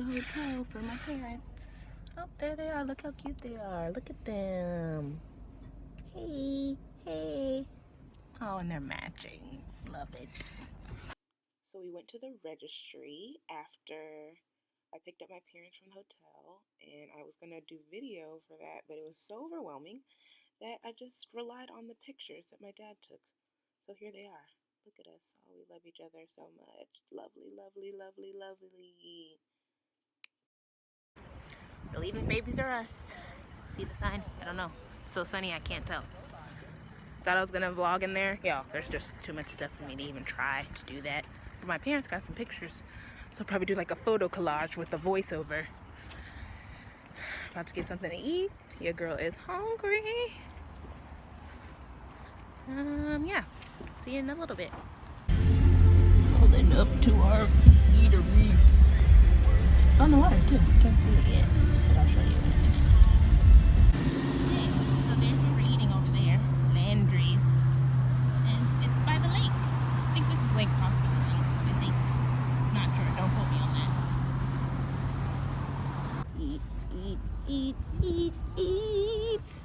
hotel for my parents. Oh, there they are. Look how cute they are. Look at them. Hey, hey. Oh, and they're matching. Love it. So we went to the registry after I picked up my parents from the hotel, and I was gonna do video for that, but it was so overwhelming that I just relied on the pictures that my dad took. So here they are. Look at us. Oh, we love each other so much. Lovely, lovely, lovely, lovely. Believing babies are us. See the sign? I don't know. It's so sunny I can't tell. Thought I was gonna vlog in there. Yeah, there's just too much stuff for me to even try to do that. But my parents got some pictures, so I'll probably do like a photo collage with the voiceover. About to get something to eat. Your girl is hungry. Yeah. See you in a little bit. Pulling up to our eatery. It's on the water too. You can't see it yet, but I'll show you in a minute. Okay, so there's where we're eating over there. Landry's. And it's by the lake. I think this is Lake Popular, I think. Not sure. Don't quote me on that. Eat, eat, eat, eat, eat.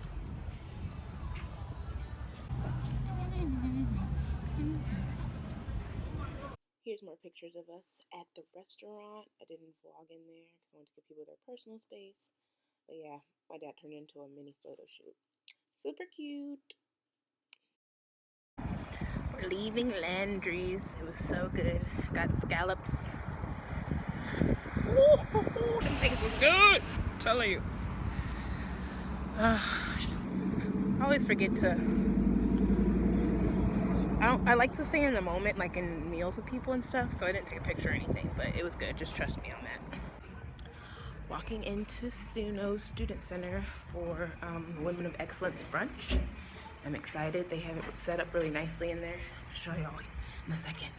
Here's more pictures of us at the restaurant. I didn't vlog in there because I wanted to give people their personal space. But yeah, my dad turned into a mini photo shoot. Super cute. We're leaving Landry's. It was so good. Got scallops. Ooh, them things was good. I'm telling you. I always forget to. I like to stay in the moment, like in meals with people and stuff, so I didn't take a picture or anything, but it was good. Just trust me on that. Walking into Suno's Student Center for Women of Excellence brunch. I'm excited. They have it set up really nicely in there. I'll show y'all in a second.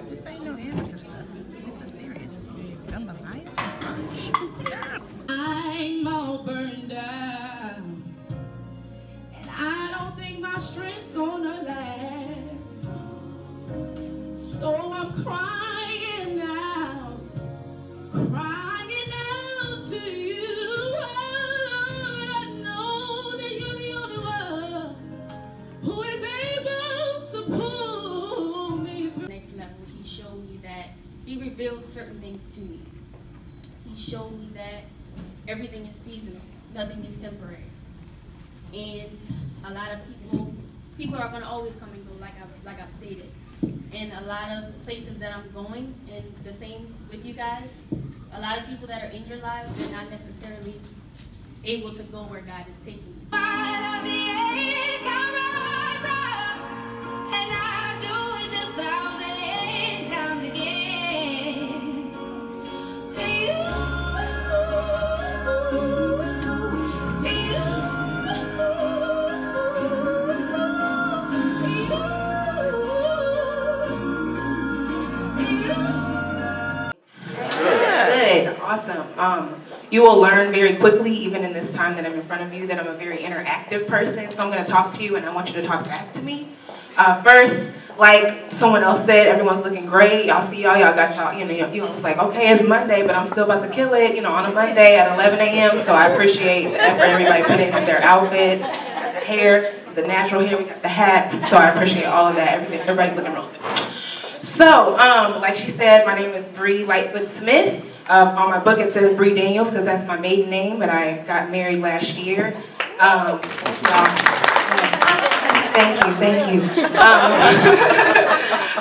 This ain't no amateur stuff. This is serious. Jambalaya brunch. Yes. I'm all burned out, and I don't think my strength's gonna last. So I'm crying out to you. I know that you're the only one who is able to pull me through. Next level, he showed me that he revealed certain things to me. He showed me that everything is seasonal, nothing is temporary. And a lot of people are gonna always come and go, like I've stated. And a lot of places that I'm going, and the same with you guys, a lot of people that are in your lives, they're not necessarily able to go where God is taking you. Awesome. You will learn very quickly, even in this time that I'm in front of you, that I'm a very interactive person. So I'm going to talk to you, and I want you to talk back to me. First, like someone else said, everyone's looking great. Y'all see y'all got y'all, you know, it's like, okay, it's Monday, but I'm still about to kill it, on a Monday at 11 a.m. So I appreciate the effort everybody put into their outfit, the hair, the natural hair, we got the hat. So I appreciate all of that. Everybody's looking real good. So, like she said, my name is Bree Lightfoot Smith. On my book it says Bree Daniels because that's my maiden name, but I got married last year. Thank you.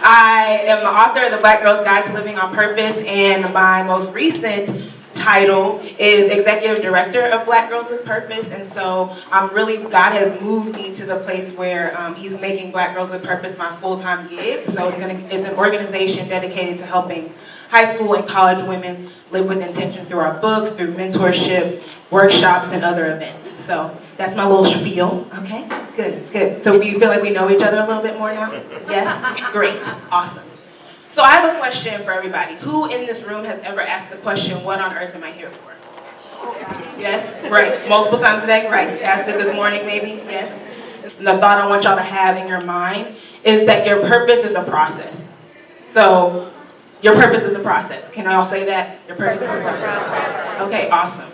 I am the author of The Black Girl's Guide to Living on Purpose, and my most recent title is Executive Director of Black Girls with Purpose, and so God has moved me to the place where he's making Black Girls with Purpose my full-time gig. So it's an organization dedicated to helping high school and college women live with intention through our books, through mentorship, workshops, and other events. So that's my little spiel. Okay, good. So do you feel like we know each other a little bit more now? Yes? Great, awesome. So So I have a question for everybody. Who in this room has ever asked the question, what on earth am I here for? Yes? Right. Multiple times a day? Right. Asked it this morning maybe? Yes? And the thought I want y'all to have in your mind is that your purpose is a process. So, your purpose is a process. Can I all say that? Your purpose is a process. Okay, awesome.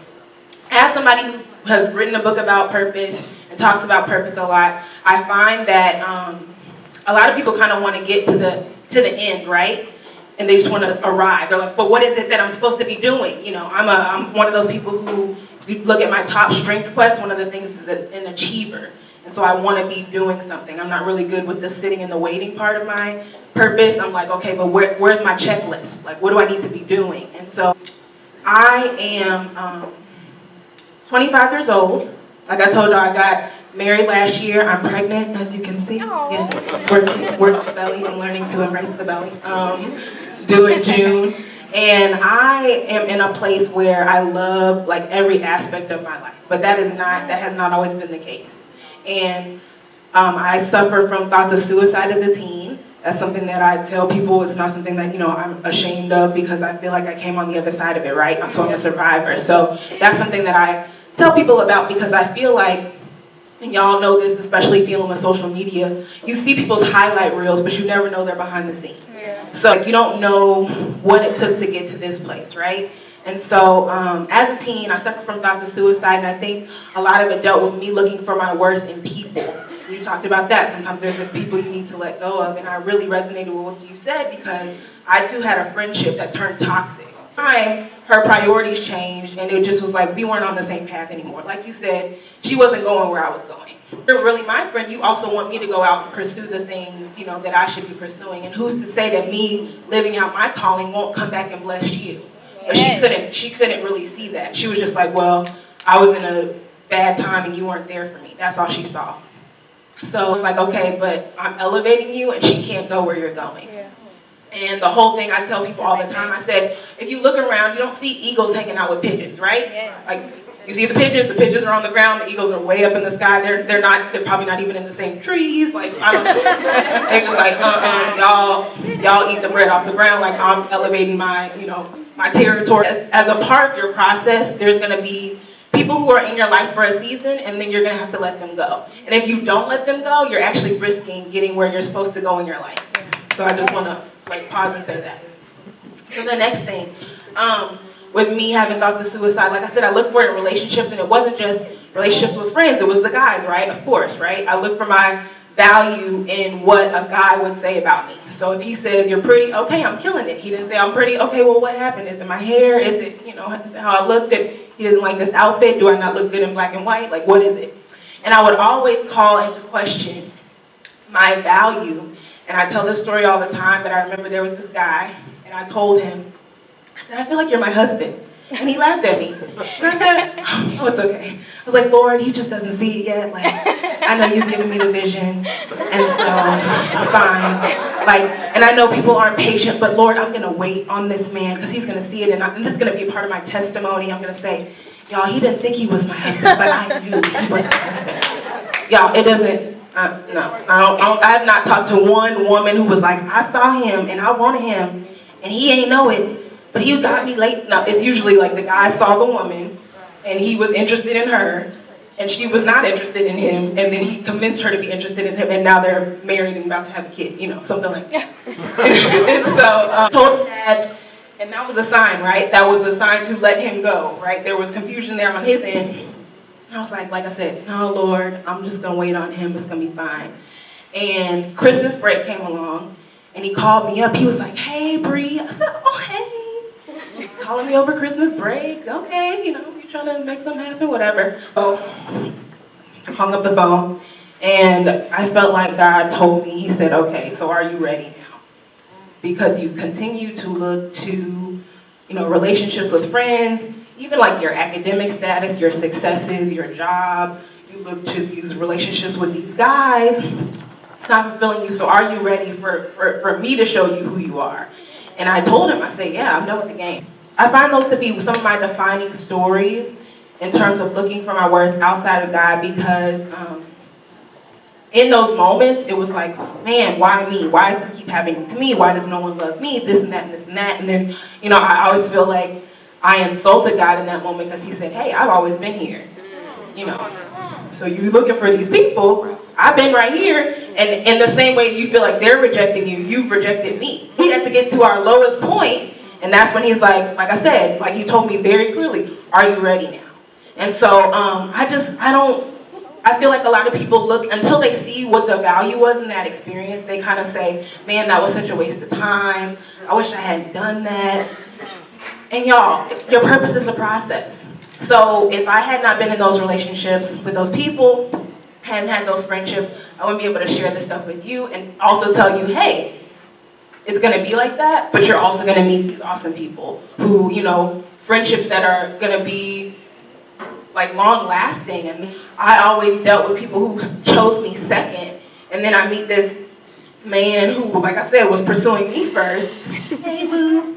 As somebody who has written a book about purpose and talks about purpose a lot, I find that a lot of people kind of want to get to the end, right? And they just want to arrive. They're like, but what is it that I'm supposed to be doing? You know, I'm one of those people who, if you look at my top strengths quest, one of the things is an achiever. And so I want to be doing something. I'm not really good with the sitting and the waiting part of my purpose. I'm like, okay, but where's my checklist? Like, what do I need to be doing? And so I am 25 years old. Like I told y'all, I got married last year. I'm pregnant, as you can see. Yes, work the belly. I'm learning to embrace the belly. Due in June. And I am in a place where I love like every aspect of my life. But that has not always been the case. And I suffer from thoughts of suicide as a teen. That's something that I tell people. It's not something that, I'm ashamed of because I feel like I came on the other side of it, right? So I'm a survivor. So that's something that I tell people about because I feel like, and y'all know this, especially dealing with social media, you see people's highlight reels, but you never know they're behind the scenes. Yeah. So you don't know what it took to get to this place, right? And so as a teen, I suffered from thoughts of suicide, and I think a lot of it dealt with me looking for my worth in people. You talked about that. Sometimes there's just people you need to let go of, and I really resonated with what you said because I too had a friendship that turned toxic. Her priorities changed, and it just was like we weren't on the same path anymore. Like you said, she wasn't going where I was going. You're really my friend. You also want me to go out and pursue the things, that I should be pursuing. And who's to say that me living out my calling won't come back and bless you? But she couldn't really see that. She was just like, well, I was in a bad time and you weren't there for me. That's all she saw. So it's like, okay, but I'm elevating you and she can't go where you're going. Yeah. And the whole thing I tell people all the time, I said, if you look around, you don't see eagles hanging out with pigeons, right? Yes. Like, you see the pigeons are on the ground, the eagles are way up in the sky, they're probably not even in the same trees, like, I don't know. They're just like, y'all eat the bread off the ground, like I'm elevating my, my territory. As a part of your process, there's gonna be people who are in your life for a season, and then you're gonna have to let them go. And if you don't let them go, you're actually risking getting where you're supposed to go in your life. So I just wanna pause and say that. So the next thing, with me having thoughts of suicide, like I said, I looked for it in relationships, and it wasn't just relationships with friends, it was the guys, right? Of course, right? I looked for my value in what a guy would say about me. So if he says, you're pretty, okay, I'm killing it. He didn't say, I'm pretty, okay, well, what happened? Is it my hair? Is it, how I looked? He doesn't like this outfit? Do I not look good in black and white? Like, what is it? And I would always call into question my value. And I tell this story all the time, but I remember there was this guy, and I told him, I said, I feel like you're my husband. And he laughed at me. And I said, oh, it's okay. I was like, Lord, he just doesn't see it yet. Like, I know you've given me the vision, and so it's fine. Like, and I know people aren't patient, but Lord, I'm gonna wait on this man because he's gonna see it, and this is gonna be a part of my testimony. I'm gonna say, y'all, he didn't think he was my husband, but I knew he was my husband. Y'all, it doesn't. I have not talked to one woman who was like, I saw him and I wanted him, and he ain't know it. But he got me late. No, it's usually like the guy saw the woman, and he was interested in her, and she was not interested in him, and then he convinced her to be interested in him, and now they're married and about to have a kid, something like that. And so, told him that, and that was a sign, right? That was a sign to let him go, right? There was confusion there on his end. And I was like I said, no, Lord, I'm just gonna wait on him. It's gonna be fine. And Christmas break came along, and he called me up. He was like, hey, Bree. I said, oh, hey. Calling me over Christmas break, okay, you trying to make something happen, whatever. So I hung up the phone, and I felt like God told me, he said, okay, so are you ready now? Because you continue to look to, relationships with friends, even like your academic status, your successes, your job, you look to these relationships with these guys, it's not fulfilling you, so are you ready for me to show you who you are? And I told him, I said, yeah, I'm done with the game. I find those to be some of my defining stories in terms of looking for my worth outside of God because in those moments, it was like, man, why me? Why does this keep happening to me? Why does no one love me? This and that and this and that. And then, I always feel like I insulted God in that moment because he said, hey, I've always been here. So you're looking for these people. I've been right here. And in the same way you feel like they're rejecting you, you've rejected me. We had to get to our lowest point. And that's when he's like I said, like he told me very clearly, are you ready now? And so I feel like a lot of people look, until they see what the value was in that experience, they kind of say, man, that was such a waste of time. I wish I hadn't done that. And y'all, your purpose is a process. So if I had not been in those relationships with those people, hadn't had those friendships, I wouldn't be able to share this stuff with you and also tell you, hey, it's gonna be like that, but you're also gonna meet these awesome people who, friendships that are gonna be like long lasting. And I always dealt with people who chose me second, and then I meet this man who, like I said, was pursuing me first. Hey, boo.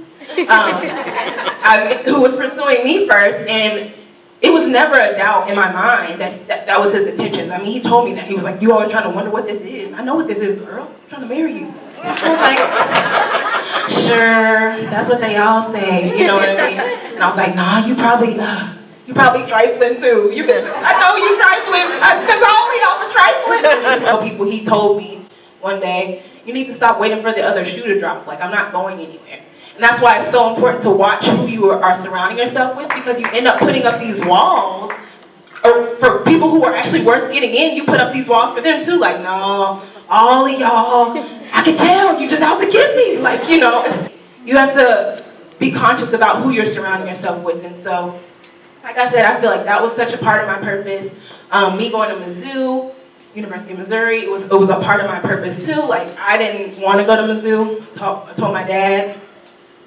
Who was pursuing me first, and it was never a doubt in my mind that was his intentions. I mean, he told me that. He was like, you always trying to wonder what this is. I know what this is, girl. I'm trying to marry you. I was like, sure, that's what they all say, you know what I mean? And I was like, nah, you probably trifling too. I know you trifling, because all of y'all are trifling. So people, he told me one day, you need to stop waiting for the other shoe to drop. Like, I'm not going anywhere. And that's why it's so important to watch who you are surrounding yourself with, because you end up putting up these walls, or for people who are actually worth getting in, you put up these walls for them too. Like, no, all of y'all, I can tell you just out to get me. Like, you have to be conscious about who you're surrounding yourself with. And so, like I said, I feel like that was such a part of my purpose. Me going to Mizzou, University of Missouri, it was a part of my purpose too. Like, I didn't want to go to Mizzou. I told my dad.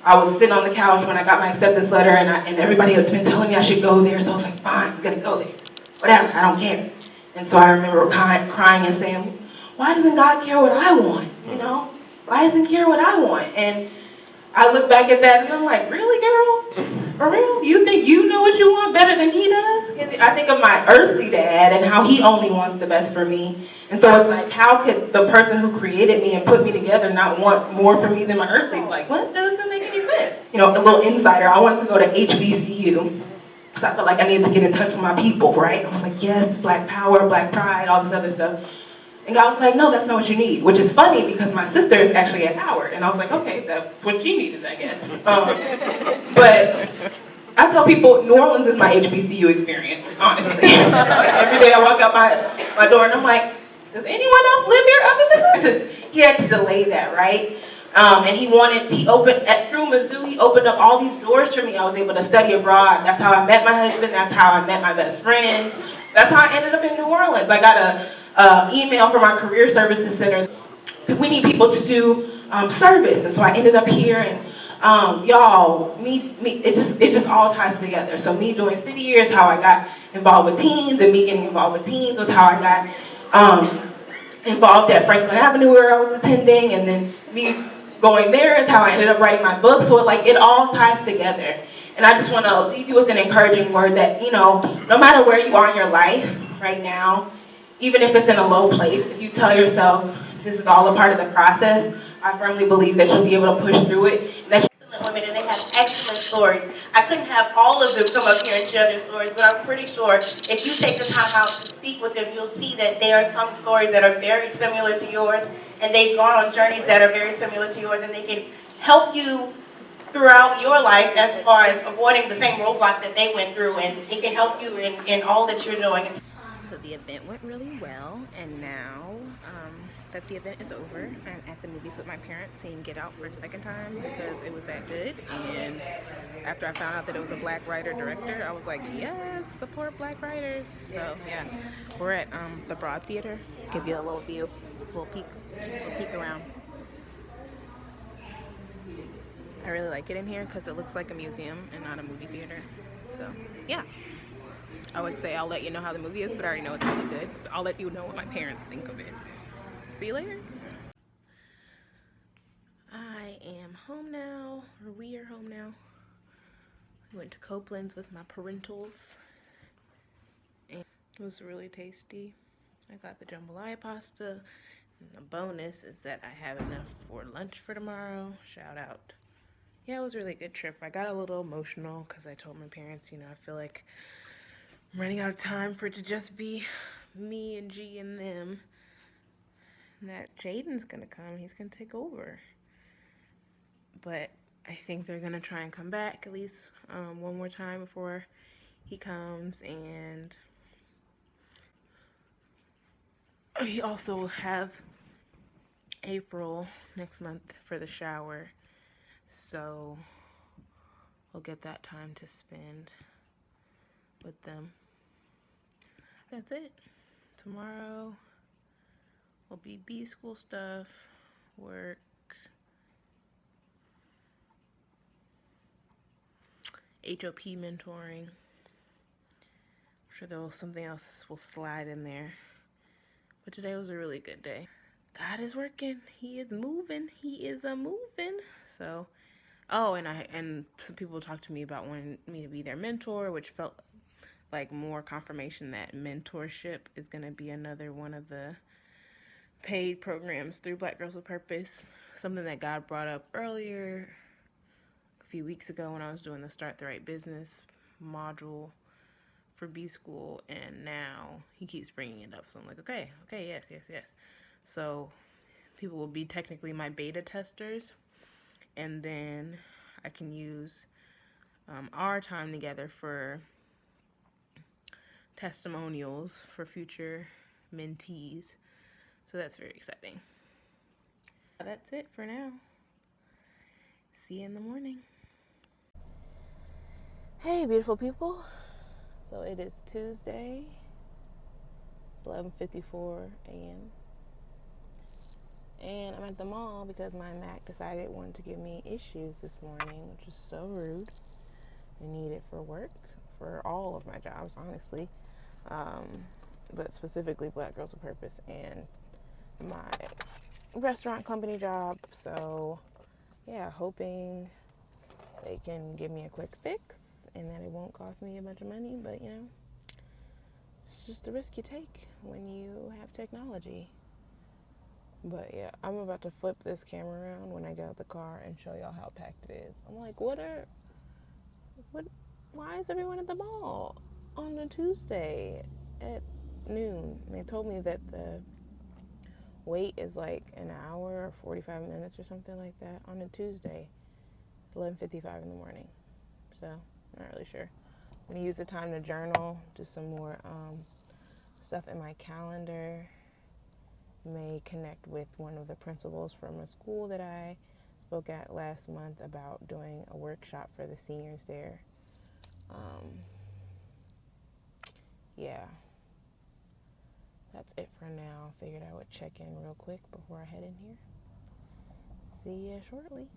I was sitting on the couch when I got my acceptance letter, and everybody had been telling me I should go there, so I was like, fine, I'm gonna go there. Whatever, I don't care. And so I remember crying and saying, why doesn't God care what I want, Why doesn't He care what I want? And I look back at that and I'm like, really, girl? For real? You think you know what you want better than He does? Because I think of my earthly dad and how he only wants the best for me. And so it's like, how could the person who created me and put me together not want more for me than my earthly? Like, what? That doesn't make any sense. A little insider, I wanted to go to HBCU. Because I felt like I needed to get in touch with my people, right? I was like, yes, Black power, Black pride, all this other stuff. And God was like, no, that's not what you need. Which is funny because my sister is actually at Howard. And I was like, okay, that's what she needed, I guess. But I tell people, New Orleans is my HBCU experience, honestly. Like, every day I walk out my door and I'm like, does anyone else live here other than her? He had to delay that, right? And through Mizzou, he opened up all these doors for me. I was able to study abroad. That's how I met my husband. That's how I met my best friend. That's how I ended up in New Orleans. I got a email from our Career Services Center. We need people to do service. And so I ended up here, and it just all ties together. So me doing city years, how I got involved with teens, and me getting involved with teens was how I got involved at Franklin Avenue where I was attending, and then me going there is how I ended up writing my book. So it all ties together. And I just want to leave you with an encouraging word that, no matter where you are in your life right now, even if it's in a low place, if you tell yourself this is all a part of the process, I firmly believe that you'll be able to push through it. Excellent women, and they have excellent stories. I couldn't have all of them come up here and share their stories, but I'm pretty sure if you take the time out to speak with them, you'll see that there are some stories that are very similar to yours, and they've gone on journeys that are very similar to yours, and they can help you throughout your life as far as avoiding the same roadblocks that they went through, and it can help you in all that you're doing. So the event went really well, and now that the event is over, I'm at the movies with my parents seeing Get Out for a second time because it was that good. And after I found out that it was a Black writer-director, I was like, yes, support Black writers. So yeah, we're at the Broad Theater. Give you a little view, a little peek around. I really like it in here because it looks like a museum and not a movie theater. So yeah, I would say I'll let you know how the movie is, but I already know it's really good. So I'll let you know what my parents think of it. See you later. I am home now, or we are home now. I went to Copeland's with my parentals, and it was really tasty. I got the jambalaya pasta. And the bonus is that I have enough for lunch for tomorrow. Shout out. Yeah, it was a really good trip. I got a little emotional because I told my parents, you know, I feel like I'm running out of time for it to just be me and G and them. And that Jaden's gonna come. He's gonna take over. But I think they're gonna try and come back at least one more time before he comes. And we also have April next month for the shower, so we'll get that time to spend with them. That's it. Tomorrow will be B school stuff, work, HOP mentoring. I'm sure there will something else will slide in there. But today was a really good day. God is working. He is moving. He is a moving. So, oh, and some people talked to me about wanting me to be their mentor, which felt like more confirmation that mentorship is going to be another one of the paid programs through Black Girls with Purpose. Something that God brought up earlier a few weeks ago when I was doing the Start the Right Business module for B school, and now he keeps bringing it up. So I'm like, okay, yes. So people will be technically my beta testers, and then I can use our time together for testimonials for future mentees. So that's very exciting. That's it for now. See you in the morning. Hey, beautiful people. So it is Tuesday, 11:54 a.m. And I'm at the mall because my Mac decided it wanted to give me issues this morning, which is so rude. I need it for work, for all of my jobs, honestly. But specifically Black Girls with Purpose and my restaurant company job. So yeah, hoping they can give me a quick fix and that it won't cost me a bunch of money, but you know, it's just the risk you take when you have technology. But yeah, I'm about to flip this camera around when I get out the car and show y'all how packed it is. I'm like, why is everyone at the mall on a Tuesday at noon? And they told me that the wait is like an hour or 45 minutes or something like that on a Tuesday, 11:55 in the morning. So I'm not really sure. I'm gonna use the time to journal, do some more stuff in my calendar. May connect with one of the principals from a school that I spoke at last month about doing a workshop for the seniors there. Yeah, that's it for now. Figured I would check in real quick before I head in here. See ya shortly.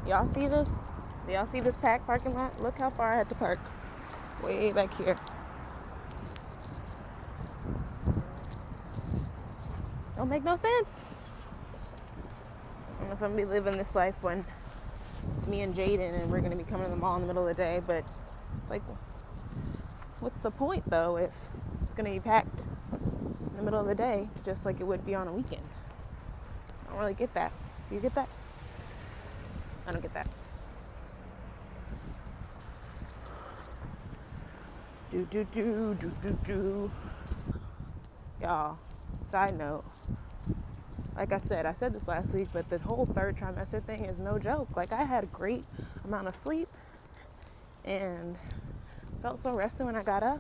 Y'all see this? Do y'all see this packed parking lot? Look how far I had to park. Way back here. Don't make no sense. I don't know if I'm gonna be living this life when it's me and Jaden and we're gonna be coming to the mall in the middle of the day, but it's like, what's the point though if it's gonna be packed in the middle of the day, just like it would be on a weekend? I don't really get that. Do you get that? I don't get that. Do. Y'all, side note, like I said this last week, but this whole third trimester thing is no joke. Like, I had a great amount of sleep and felt so rested when I got up.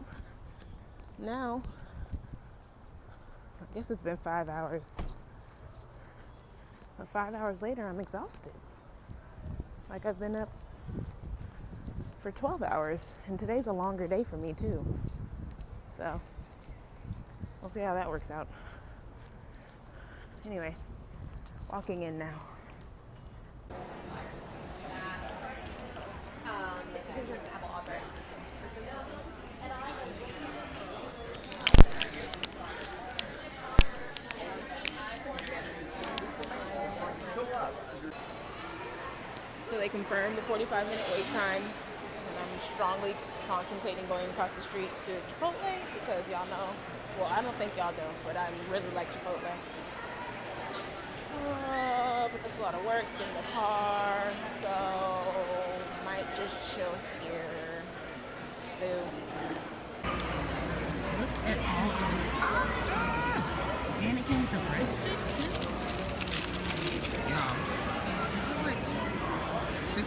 Now, I guess it's been 5 hours. But 5 hours later, I'm exhausted. Like, I've been up for 12 hours, and today's a longer day for me, too. So, we'll see how that works out. Anyway, walking in now. So they confirmed the 45-minute wait time, and I'm strongly contemplating going across the street to Chipotle because y'all know Well, I don't think y'all do, but I really like Chipotle. But that's a lot of work to get in the car, so might just chill here. Look at all of this pasta. And it came with a breadstick too. Y'all, this is like $6.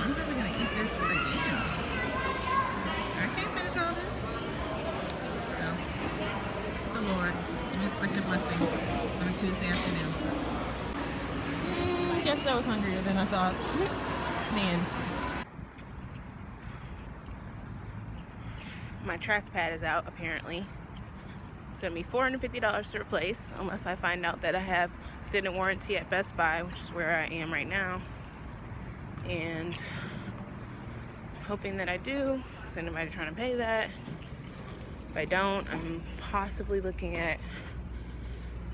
I'm probably gonna eat this again. I can't finish all this. So, it's the Lord. Unexpected blessings on a Tuesday afternoon. I guess I was hungrier than I thought. Man. My trackpad is out apparently. It's gonna be $450 to replace unless I find out that I have extended warranty at Best Buy, which is where I am right now. And I'm hoping that I do, because anybody trying to pay that. If I don't, I'm possibly looking at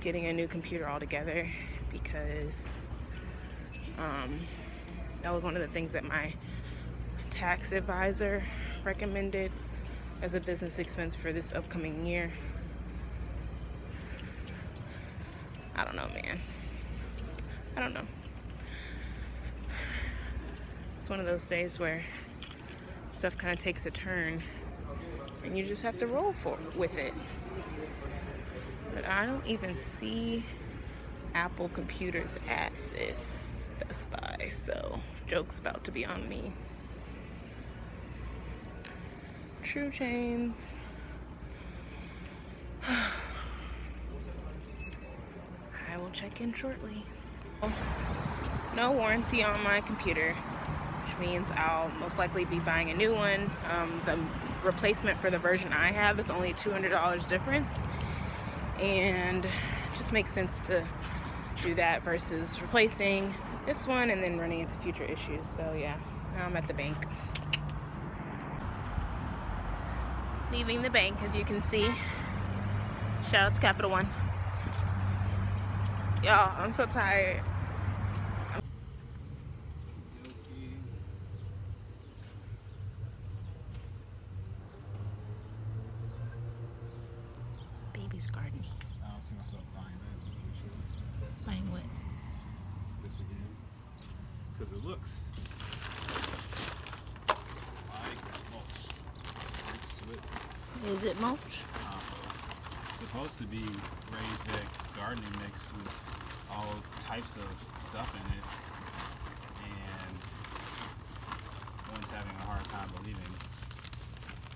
getting a new computer altogether, because that was one of the things that my tax advisor recommended as a business expense for this upcoming year. I don't know, man. I don't know. It's one of those days where stuff kind of takes a turn and you just have to roll with it. But I don't even see Apple computers at this Best Buy, so joke's about to be on me. True Chains. I will check in shortly. No warranty on my computer, which means I'll most likely be buying a new one. The replacement for the version I have is only $200 difference, and it just makes sense to do that versus replacing this one and then running into future issues. So yeah, now I'm at the bank. Leaving the bank, as you can see. Shout out to Capital One. Y'all, I'm so tired. Baby's gardening. I don't see myself buying that in the future. Buying what? This again. Because it looks like mulch. Mixed with, Is it mulch? it's supposed to be raised bed gardening mix with all types of stuff in it. And one's having a hard time believing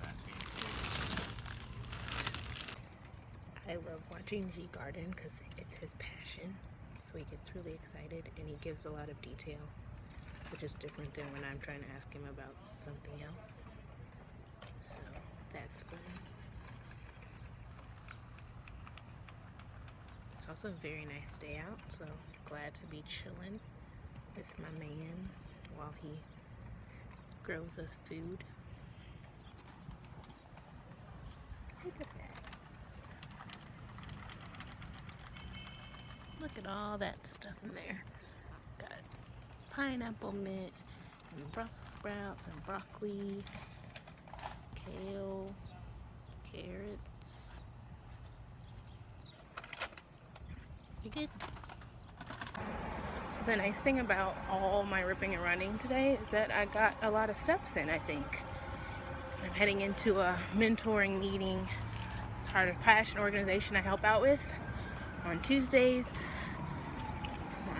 that being the case. I love watching G garden because it's his passion. So he gets really excited and he gives a lot of detail, which is different than when I'm trying to ask him about something else. So that's fun. It's also a very nice day out, so glad to be chilling with my man while he grows us food. Look at that. Look at all that stuff in there. Got pineapple mint and Brussels sprouts and broccoli, kale, carrots. Pretty good. So the nice thing about all my ripping and running today is that I got a lot of steps in, I think. I'm heading into a mentoring meeting. It's part of a passion organization I help out with on Tuesdays.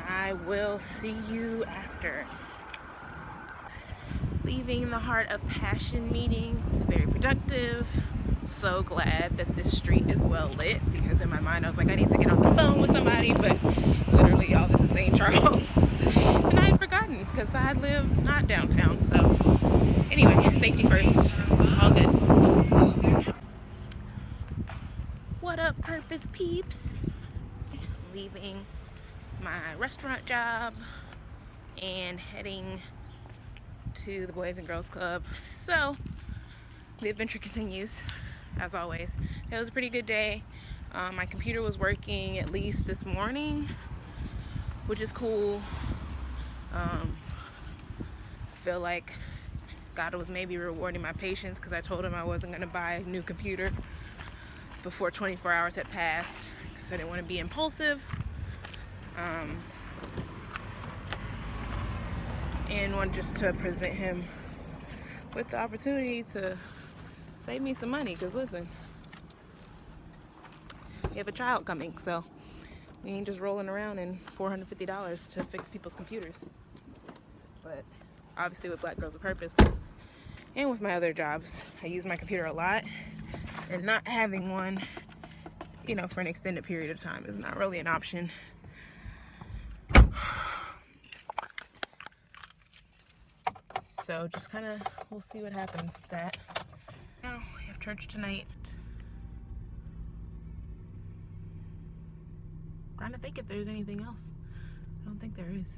I will see you after. Leaving the Heart of Passion meeting. It's very productive. So glad that this street is well lit, because in my mind I was like, I need to get on the phone with somebody, but literally y'all, this is St. Charles. And I had forgotten because I live not downtown. So anyway, safety first. All good. What up, Purpose peeps? Leaving my restaurant job and heading to the Boys and Girls Club. So the adventure continues as always. It was a pretty good day. My computer was working at least this morning, which is cool. I feel like God was maybe rewarding my patience, because I told him I wasn't going to buy a new computer before 24 hours had passed, because I didn't want to be impulsive. And wanted just to present him with the opportunity to save me some money, because listen, we have a child coming, so we ain't just rolling around in $450 to fix people's computers. But obviously with Black Girls with Purpose and with my other jobs, I use my computer a lot, and not having one, you know, for an extended period of time is not really an option. So just kind of, we'll see what happens with that. Now we have church tonight. Trying to think if there's anything else. I don't think there is.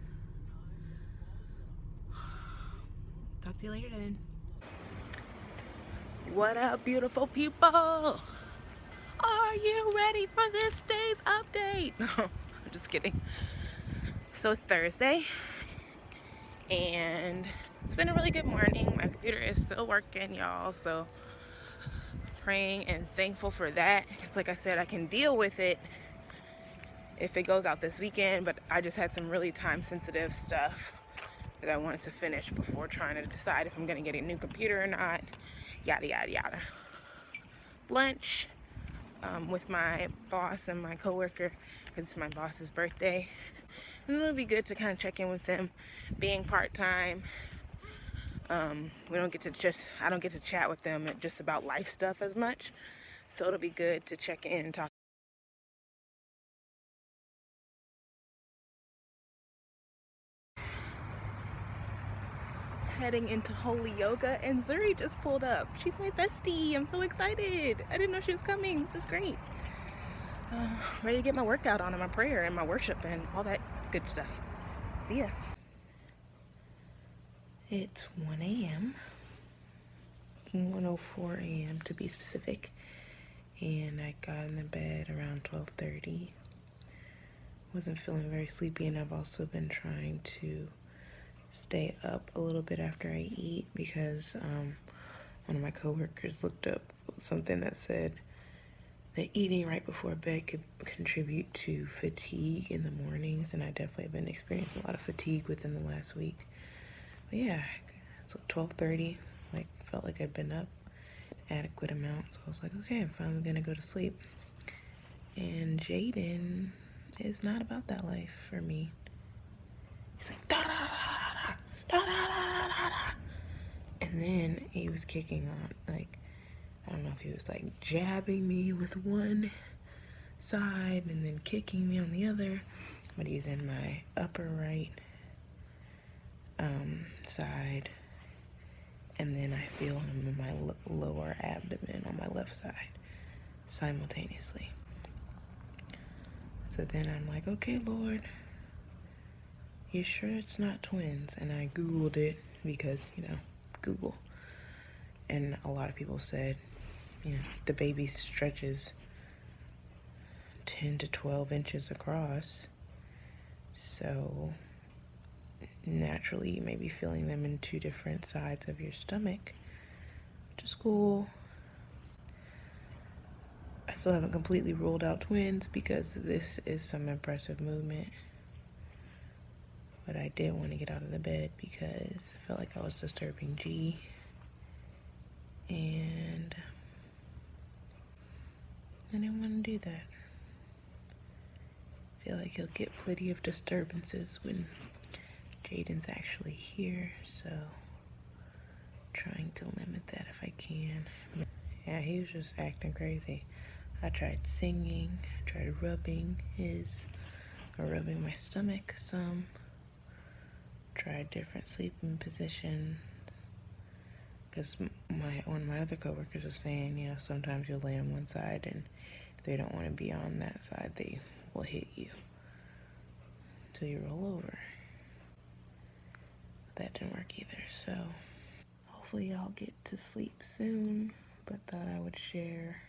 Talk to you later then. What up, beautiful people? Are you ready for this day's update? No, I'm just kidding. So it's Thursday, and it's been a really good morning. My computer is still working, y'all, so praying and thankful for that. Because like I said, I can deal with it if it goes out this weekend, but I just had some really time-sensitive stuff that I wanted to finish before trying to decide if I'm gonna get a new computer or not, yada, yada, yada. Lunch with my boss and my coworker, because it's my boss's birthday. And it'll be good to kind of check in with them. Being part-time, we don't get to I don't get to chat with them just about life stuff as much. So it'll be good to check in and talk. Heading into Holy Yoga, and Zuri just pulled up. She's my bestie. I'm so excited. I didn't know she was coming. This is great. Ready to get my workout on and my prayer and my worship and all that good stuff. See ya. It's 1 a.m. 1:04 a.m. to be specific. And I got in the bed around 12:30. Wasn't feeling very sleepy, and I've also been trying to stay up a little bit after I eat, because one of my coworkers looked up something that said that eating right before bed could contribute to fatigue in the mornings, and I definitely have been experiencing a lot of fatigue within the last week. But yeah, so 12:30, like, felt like I'd been up an adequate amount, so I was like, okay, I'm finally gonna go to sleep. And Jaden is not about that life for me. He's like, da da da da da da da da da. And then he was kicking on, like, I don't know if he was like jabbing me with one side and then kicking me on the other, but he's in my upper right side, and then I feel him in my lower abdomen on my left side simultaneously. So then I'm like, okay, Lord, you sure it's not twins? And I Googled it, because, you know, Google. And a lot of people said, you know, the baby stretches 10 to 12 inches across. So naturally you may be feeling them in two different sides of your stomach, which is cool. I still haven't completely ruled out twins, because this is some impressive movement. But I did want to get out of the bed because I felt like I was disturbing G. And I didn't want to do that. I feel like he'll get plenty of disturbances when Jaden's actually here, so trying to limit that if I can. Yeah, he was just acting crazy. I tried singing, tried rubbing my stomach some, tried different sleeping position, because one of my other coworkers was saying, you know, sometimes you'll lay on one side, and if they don't want to be on that side, they will hit you until you roll over. That didn't work either, so hopefully I'll get to sleep soon, but thought I would share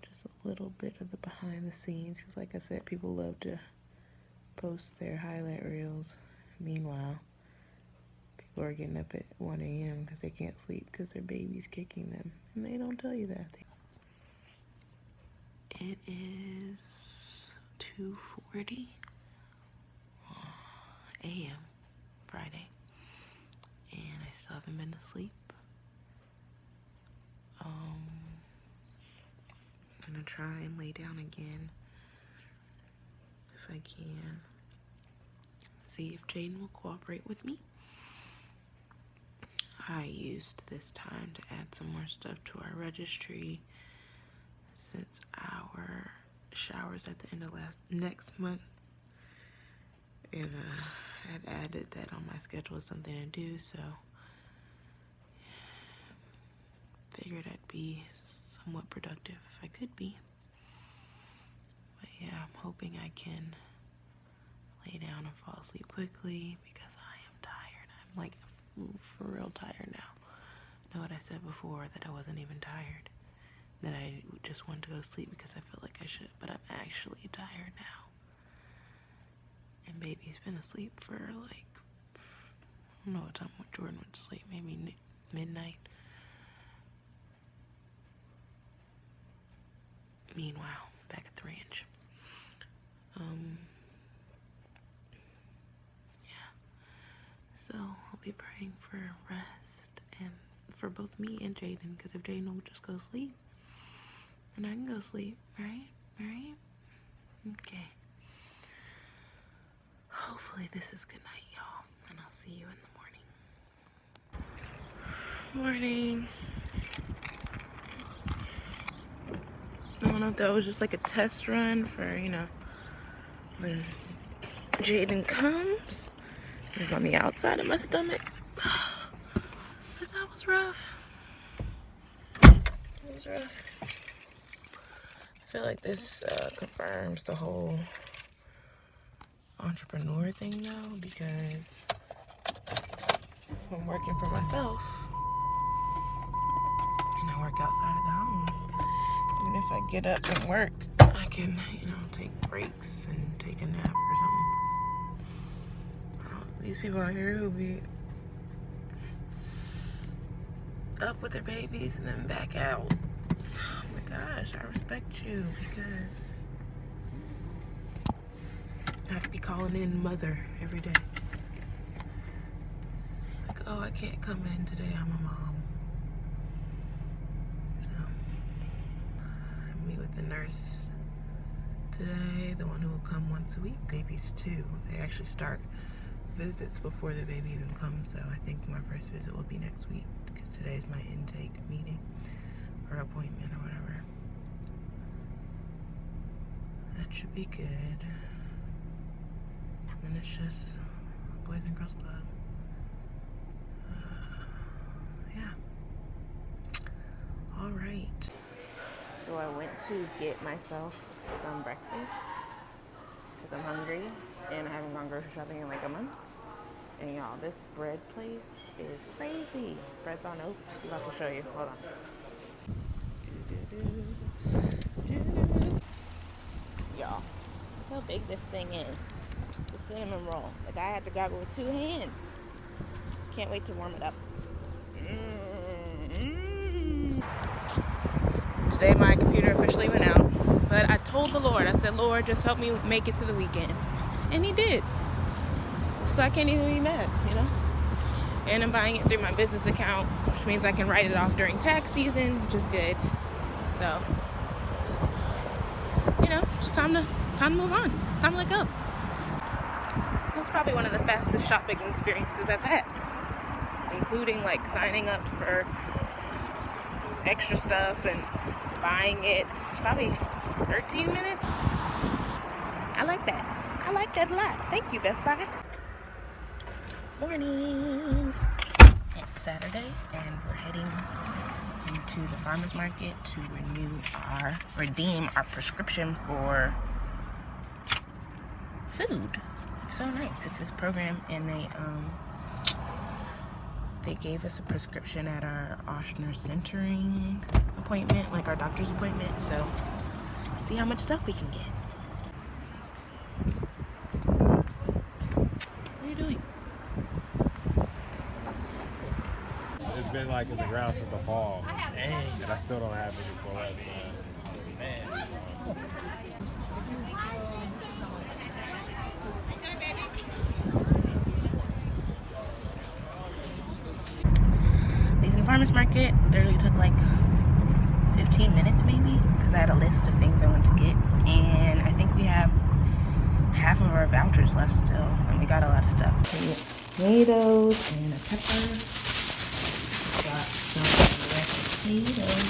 just a little bit of the behind the scenes, because like I said, people love to post their highlight reels. Meanwhile, people are getting up at 1 a.m. because they can't sleep because their baby's kicking them, and they don't tell you that. It is 2:40 a.m. Friday, and I still haven't been to sleep. I'm gonna try and lay down again if I can. See if Jaden will cooperate with me. I used this time to add some more stuff to our registry since our showers at the end of next month, and I had added that on my schedule as something to do, so figured I'd be somewhat productive if I could be. But yeah, I'm hoping I can lay down and fall asleep quickly because I am tired. I'm like for real tired now. I know what I said before, that I wasn't even tired, that I just wanted to go to sleep because I felt like I should, but I'm actually tired now. And baby's been asleep for like, I don't know what time Jordan went to sleep, maybe midnight. Meanwhile, back at the ranch. Yeah. So I'll be praying for rest and for both me and Jaden, because if Jaden will just go to sleep, then I can go to sleep, right? Right? Okay. Hopefully this is good night, y'all, and I'll see you in the morning. Morning. I don't know if that was just like a test run for, when Jaden comes. It's on the outside of my stomach. But that was rough. It was rough. I feel like this confirms the whole entrepreneur thing though, because I'm working for myself and I work outside of the home. Even if I get up and work, I can, take breaks and take a nap or something. These people out here who be up with their babies and then back out. Oh my gosh, I respect you, because I have to be calling in mother every day. Like, oh, I can't come in today, I'm a mom. So, I meet with the nurse today, the one who will come once a week. Babies too. They actually start visits before the baby even comes, so I think my first visit will be next week, because today's my intake meeting or appointment or whatever. That should be good. And it's just Boys and Girls Club. Yeah. All right. So I went to get myself some breakfast because I'm hungry and I haven't gone grocery shopping in like a month. And y'all, this bread place is crazy. Bread's on oat. I'm about to show you. Hold on. Y'all, look how big this thing is. The cinnamon roll. The guy had to grab it with 2 hands. Can't wait to warm it up. Today my computer officially went out, but I told the Lord, I said, Lord, just help me make it to the weekend. And he did. So I can't even be mad, And I'm buying it through my business account, which means I can write it off during tax season, which is good. So, it's time to move on. Time to let go. That's probably one of the fastest shopping experiences I've had, including like signing up for extra stuff and buying it. It's probably 13 minutes. I like that. I like that a lot. Thank you, Best Buy. Morning. It's Saturday and we're heading into the farmer's market to redeem our prescription for food. It's so nice. It's this program, and they gave us a prescription at our Oshner centering appointment, like our doctor's appointment. So see how much stuff we can get. What are you doing? It's been like in the ground since the fall. Dang. And I still don't have any pull-ups, man. Leaving the farmer's market literally took like 15 minutes maybe, because I had a list of things I wanted to get, and I think we have half of our vouchers left still, and we got a lot of stuff. Tomatoes and a pepper. Got some red potatoes.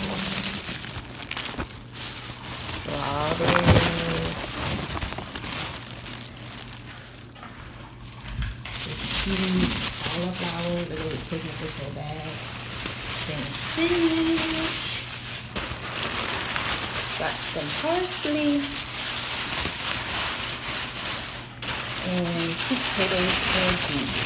Strawberries. Zucchini, cauliflower, the little technical bag. Then spinach. Got some parsley. And sweet potatoes and beans.